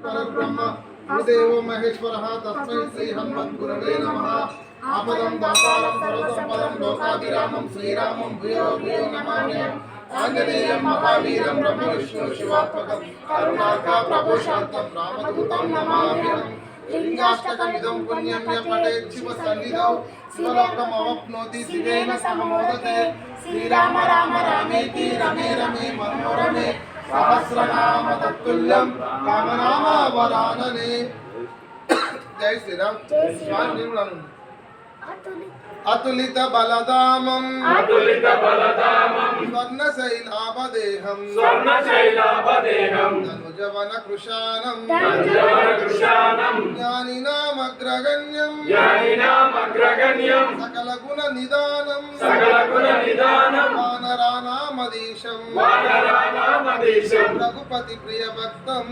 परब्रह्म गुरुदेवो महेश्वरः तस्मै श्री हनुमद्गुरवे नमः। आपदं दातारं सर्वसम्पदं लोकाभिरामं श्रीरामं भूयो भूयो नमाम्यहम्। आञ्जनेयं महावीरं ब्रह्मविष्णु शिवात्मकं करुणाकर प्रभो शान्तं रामदूतं नमाम्यहम्। लिङ्गाष्टकमिदं पुण्यं यः पठेत् शिवसन्निधौ शिवलोकमवाप्नोति शिवेन सह मोदते। श्रीराम राम रामेति रमे रमे मनोरमे सहस्रनाम तत्तुल्यं रामनाम वरानने। जय श्रीराम। अतुलित बलधामं स्वर्णशैलाभदेहं धनुजवन कृशानं ज्ञानिनामग्रगण्यं सकल गुण निदानं वानराणामधीशं रघुपति प्रिय भक्तं